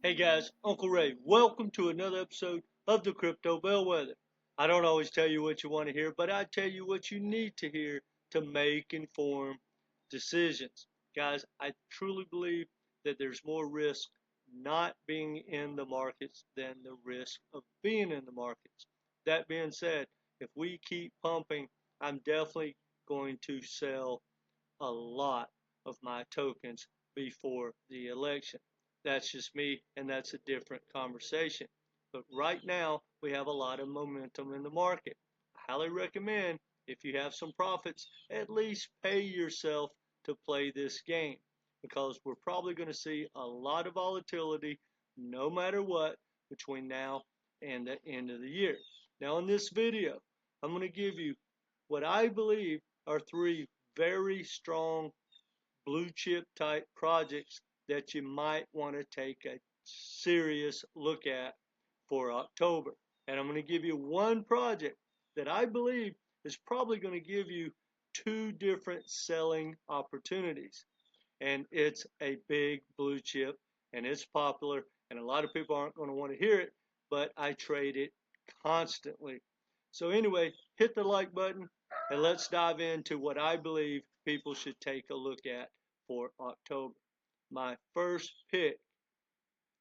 Hey guys, Uncle Ray. Welcome to another episode of the Crypto Bellwether. I don't always tell you what you want to hear, but I tell you what you need to hear to make informed decisions. Guys, I truly believe that there's more risk not being in the markets than the risk of being in the markets. That being said, if we keep pumping, I'm definitely going to sell a lot of my tokens before the election. That's just me, and that's a different conversation. But right now, we have a lot of momentum in the market. I highly recommend, if you have some profits, at least pay yourself to play this game because we're probably going to see a lot of volatility no matter what between now and the end of the year. Now, in this video, I'm going to give you what I believe are three very strong blue chip type projects that you might want to take a serious look at for October. And I'm going to give you one project that I believe is probably going to give you two different selling opportunities. And it's a big blue chip and it's popular and a lot of people aren't going to want to hear it, but I trade it constantly. So anyway, hit the like button and let's dive into what I believe people should take a look at for October. My first pick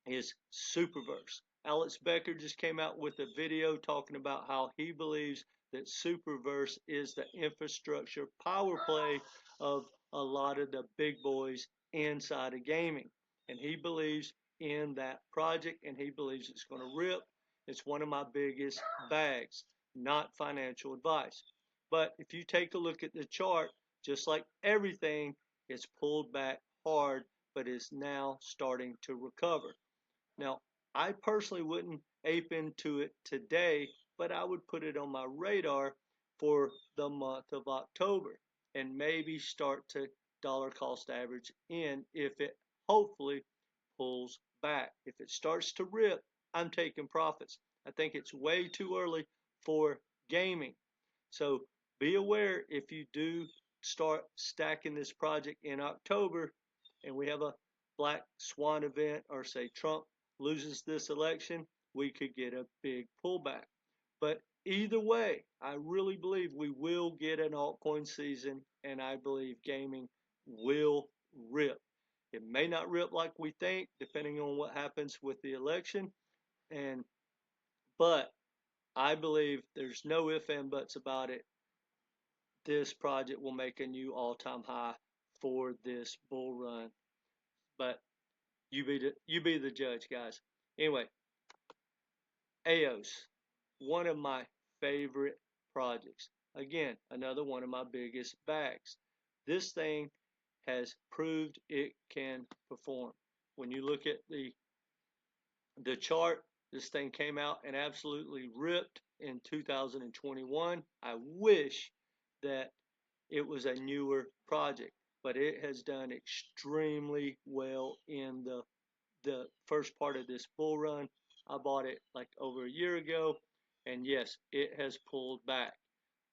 is Superverse. Alex Becker just came out with a video talking about how he believes that Superverse is the infrastructure power play of a lot of the big boys inside of gaming. And he believes in that project and he believes it's going to rip. It's one of my biggest bags, not financial advice. But if you take a look at the chart, just like everything, it's pulled back hard, but is now starting to recover. Now, I personally wouldn't ape into it today, but I would put it on my radar for the month of October and maybe start to dollar cost average in if it hopefully pulls back. If it starts to rip, I'm taking profits. I think it's way too early for gaming. So be aware if you do start stacking this project in October and we have a black swan event or say Trump loses this election, we could get a big pullback. But either way, I really believe we will get an altcoin season and I believe gaming will rip. It may not rip like we think, depending on what happens with the election, and but I believe there's no ifs and buts about it. This project will make a new all-time high for this bull run. But you be the judge, guys. Anyway, AIOZ, one of my favorite projects. Again, another one of my biggest bags. This thing has proved it can perform. When you look at the chart, this thing came out and absolutely ripped in 2021. I wish that it was a newer project, but it has done extremely well in the first part of this bull run. I bought it like over a year ago, and yes, it has pulled back,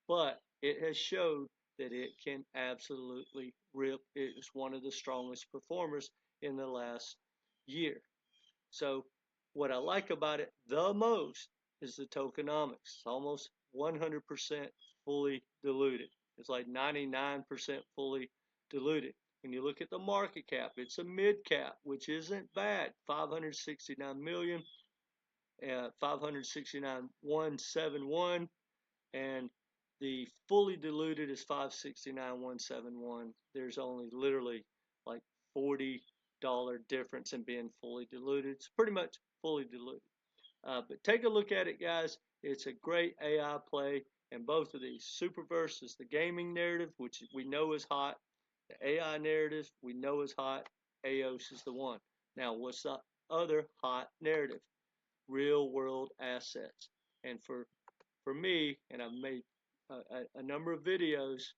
but it has showed that it can absolutely rip. It is one of the strongest performers in the last year. So what I like about it the most is the tokenomics. It's almost 100% fully diluted. It's like 99% fully diluted. When you look at the market cap, it's a mid cap, which isn't bad. 569 million, 569,171, and the fully diluted is 569,171. There's only literally like $40 difference in being fully diluted. It's pretty much fully diluted. But take a look at it, guys. It's a great AI play, and both of these. Superverse is the gaming narrative, which we know is hot. The AI narrative we know is hot. AIOZ is the one. Now, what's the other hot narrative? Real world assets. And for me, and I've made a number of videos,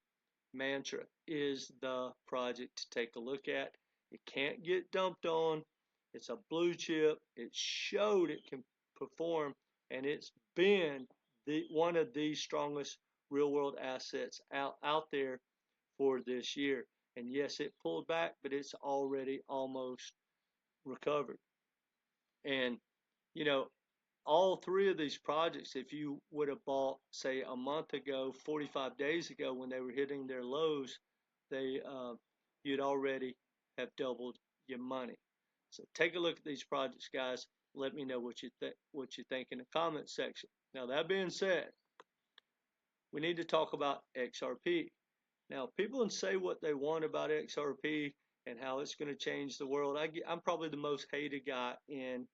Mantra is the project to take a look at. It can't get dumped on. It's a blue chip. It showed it can perform, and it's been one of the strongest real world assets out there for this year. And yes, it pulled back, but it's already almost recovered. And, you know, all three of these projects, if you would have bought, say, a month ago, 45 days ago, when they were hitting their lows, they you'd already have doubled your money. So take a look at these projects, guys. Let me know what you think in the comment section. Now, that being said, we need to talk about XRP. Now, people can say what they want about XRP and how it's going to change the world. I'm probably the most hated guy in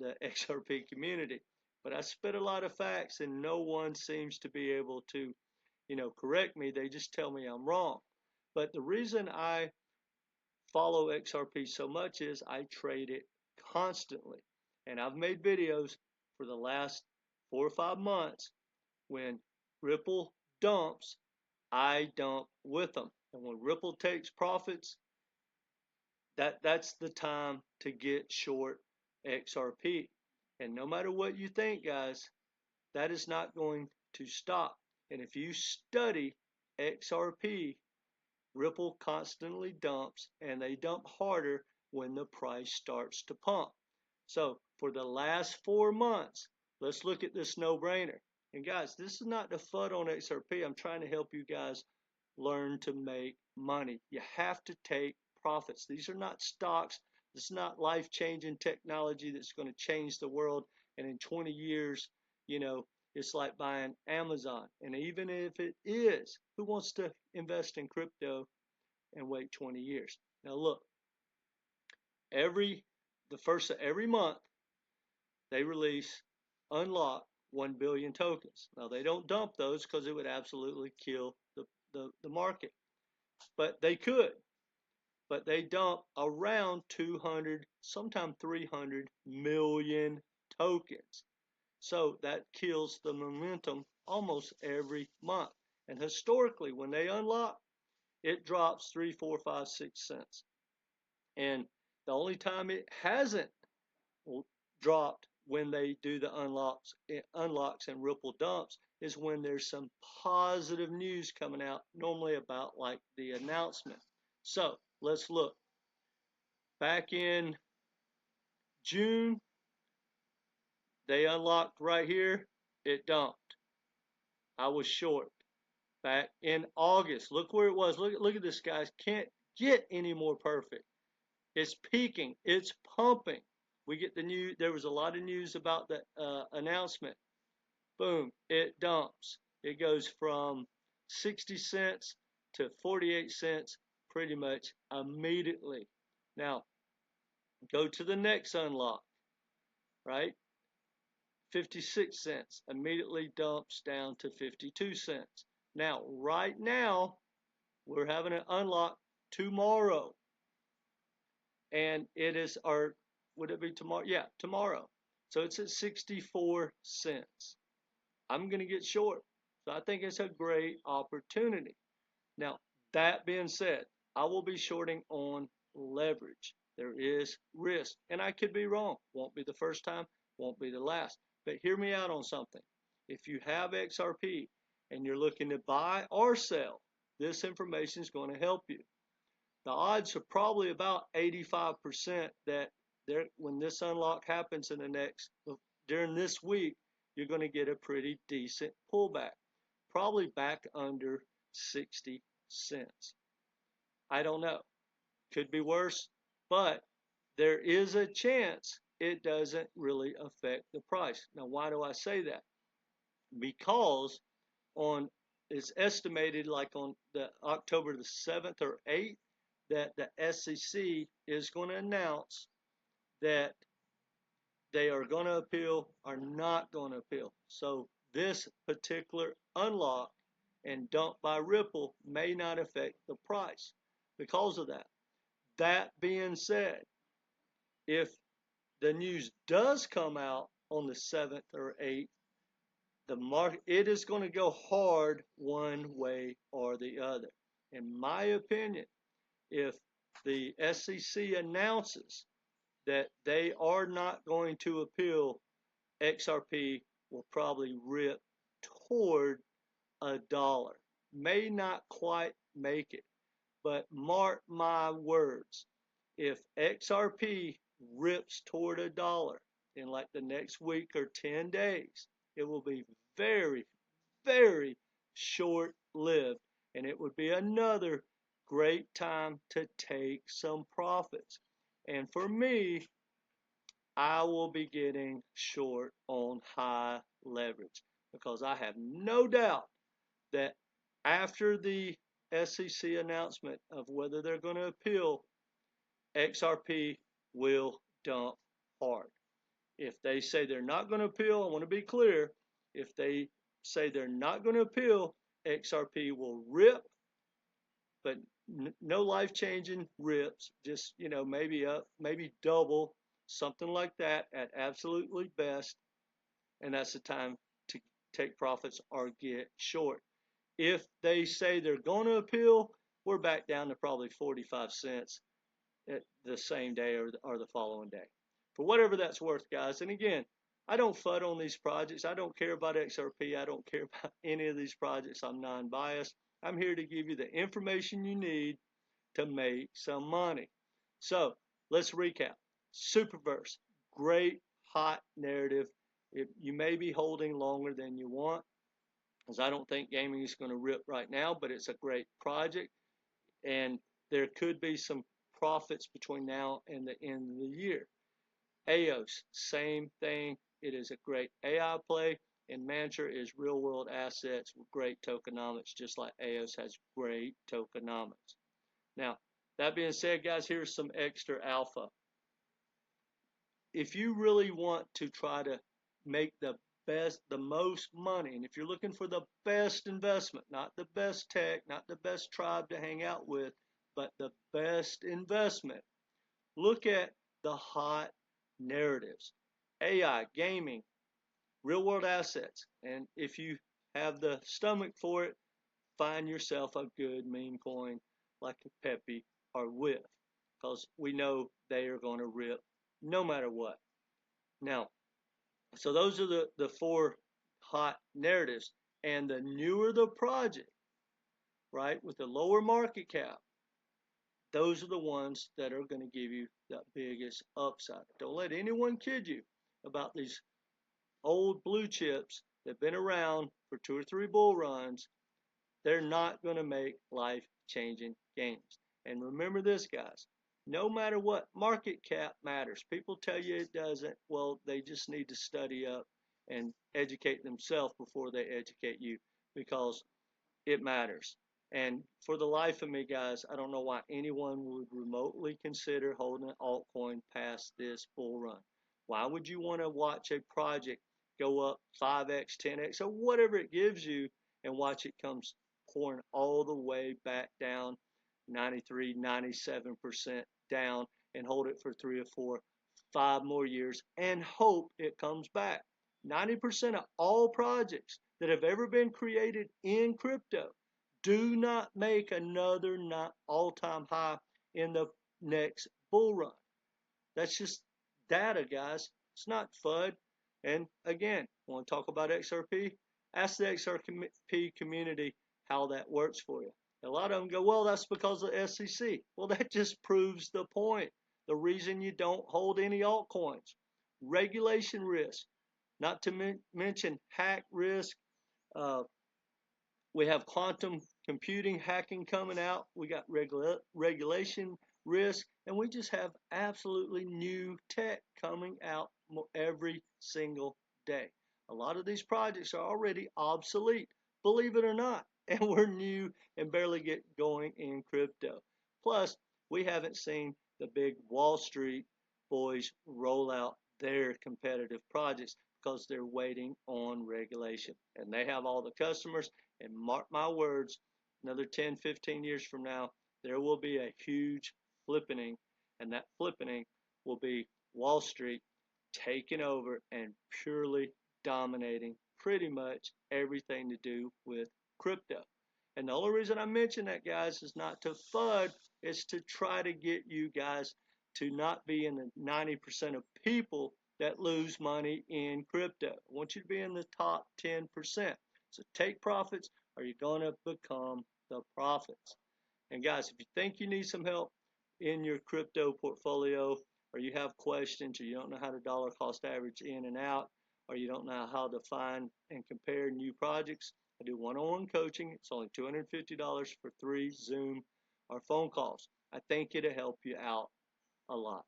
the XRP community, but I spit a lot of facts and no one seems to be able to, correct me. They just tell me I'm wrong. But the reason I follow XRP so much is I trade it constantly. And I've made videos for the last 4 or 5 months. When Ripple dumps, I dump with them. And when Ripple takes profits, that's the time to get short XRP. And no matter what you think, guys, that is not going to stop. And if you study XRP, Ripple constantly dumps, and they dump harder when the price starts to pump. So for the last 4 months, let's look at this no-brainer. And guys, this is not the FUD on XRP. I'm trying to help you guys learn to make money. You have to take profits. These are not stocks. This is not life-changing technology that's going to change the world. And in 20 years, it's like buying Amazon. And even if it is, who wants to invest in crypto and wait 20 years? Now look, the first of every month, they release, unlock 1 billion tokens. Now they don't dump those because it would absolutely kill the market. But they could. But they dump around 200, sometimes 300 million tokens. So that kills the momentum almost every month. And historically, when they unlock, it drops 3, 4, 5, 6 cents. And the only time it hasn't dropped when they do the unlocks and Ripple dumps is when there's some positive news coming out, normally about like the announcement. So let's look. Back in June, they unlocked right here, it dumped. I was short. Back in August, look where it was. Look at this, guys. Can't get any more perfect. It's peaking. It's pumping. We get the news. There was a lot of news about the announcement. Boom, it dumps. It goes from 60 cents to 48 cents pretty much immediately. Now, go to the next unlock, right? 56 cents immediately dumps down to 52 cents. Now, right now, we're having an unlock tomorrow. And it is, or would it be tomorrow? Yeah, tomorrow. So it's at 64 cents. I'm going to get short. So I think it's a great opportunity. Now, that being said, I will be shorting on leverage. There is risk, and I could be wrong. Won't be the first time, won't be the last. But hear me out on something. If you have XRP and you're looking to buy or sell, this information is going to help you. The odds are probably about 85% that when this unlock happens during this week, you're going to get a pretty decent pullback, probably back under 60 cents. I don't know. Could be worse, but there is a chance it doesn't really affect the price. Now, why do I say that? Because it's estimated like on the October the 7th or 8th that the SEC is going to announce that they are going to appeal or not going to appeal. So this particular unlock and dump by Ripple may not affect the price because of that. That being said, if the news does come out on the 7th or 8th, the market, it is going to go hard one way or the other. In my opinion, if the SEC announces that they are not going to appeal, XRP will probably rip toward $1. May not quite make it, but mark my words, if XRP rips toward $1, in like the next week or 10 days. It will be very, very short-lived, and it would be another great time to take some profits. And for me, I will be getting short on high leverage because I have no doubt that after the SEC announcement of whether they're going to appeal, XRP will dump hard. If they say they're not going to appeal, I want to be clear. If they say they're not going to appeal, XRP will rip, but no life-changing rips. Just maybe up, maybe double, something like that at absolutely best, and that's the time to take profits or get short. If they say they're going to appeal, we're back down to probably 45 cents at the same day or the following day. For whatever that's worth, guys. And again, I don't FUD on these projects. I don't care about XRP. I don't care about any of these projects. I'm non-biased. I'm here to give you the information you need to make some money. So let's recap. Superverse, great hot narrative. You may be holding longer than you want, because I don't think gaming is going to rip right now, but it's a great project, and there could be some profits between now and the end of the year. AIOZ, same thing. It is a great AI play, and Mantra is real world assets with great tokenomics, just like AIOZ has great tokenomics. Now, that being said, guys, here's some extra alpha. If you really want to try to make the most money, and if you're looking for the best investment, not the best tech, not the best tribe to hang out with, but the best investment, look at the hot narratives. AI, gaming, real world assets. And if you have the stomach for it, find yourself a good meme coin like a Pepe or WIF, because we know they are going to rip no matter what. Now, so those are the four hot narratives. And the newer the project, right, with the lower market cap, those are the ones that are going to give you the biggest upside. Don't let anyone kid you about these old blue chips that have been around for 2 or 3 bull runs. They're not going to make life-changing gains. And remember this, guys. No matter what, market cap matters. People tell you it doesn't. Well, they just need to study up and educate themselves before they educate you, because it matters. And for the life of me, guys, I don't know why anyone would remotely consider holding an altcoin past this bull run. Why would you want to watch a project go up 5x, 10x, or whatever it gives you, and watch it comes pouring all the way back down 93, 97% down, and hold it for 3 or 4, 5 more years and hope it comes back? 90% of all projects that have ever been created in crypto do not make another all-time high in the next bull run. That's just data, guys. It's not FUD. And again, want to talk about XRP? Ask the XRP community how that works for you. A lot of them go, well, that's because of the SEC. Well, that just proves the point. The reason you don't hold any altcoins. Regulation risk, not to mention hack risk. We have quantum computing hacking coming out. We got regulation risk, and we just have absolutely new tech coming out every single day. A lot of these projects are already obsolete, believe it or not, and we're new and barely get going in crypto. Plus, we haven't seen the big Wall Street boys roll out their competitive projects because they're waiting on regulation, and they have all the customers. And mark my words, another 10, 15 years from now, there will be a huge flippening, and that flippening will be Wall Street taking over and purely dominating pretty much everything to do with crypto. And the only reason I mention that, guys, is not to FUD, it's to try to get you guys to not be in the 90% of people that lose money in crypto. I want you to be in the top 10%. So take profits, or you're going to become the profits. And guys, if you think you need some help in your crypto portfolio, or you have questions, or you don't know how to dollar cost average in and out, or you don't know how to find and compare new projects, I do one-on-one coaching. It's only $250 for 3 Zoom or phone calls. I think it'll help you out a lot.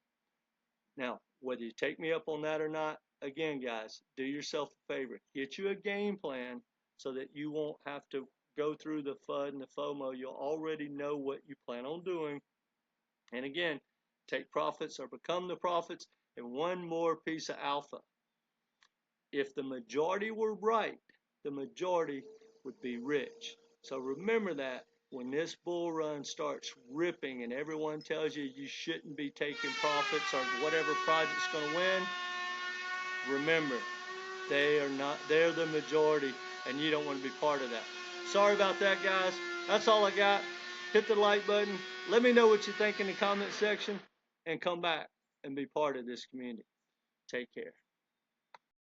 Now, whether you take me up on that or not, again, guys, do yourself a favor. Get you a game plan so that you won't have to go through the FUD and the FOMO. You'll already know what you plan on doing. And again, take profits or become the profits. And one more piece of alpha. If the majority were right, the majority would be rich. So remember that when this bull run starts ripping and everyone tells you you shouldn't be taking profits or whatever project's going to win, remember, they're the majority and you don't want to be part of that. Sorry about that, guys. That's all I got. Hit the like button. Let me know what you think in the comment section and come back and be part of this community. Take care.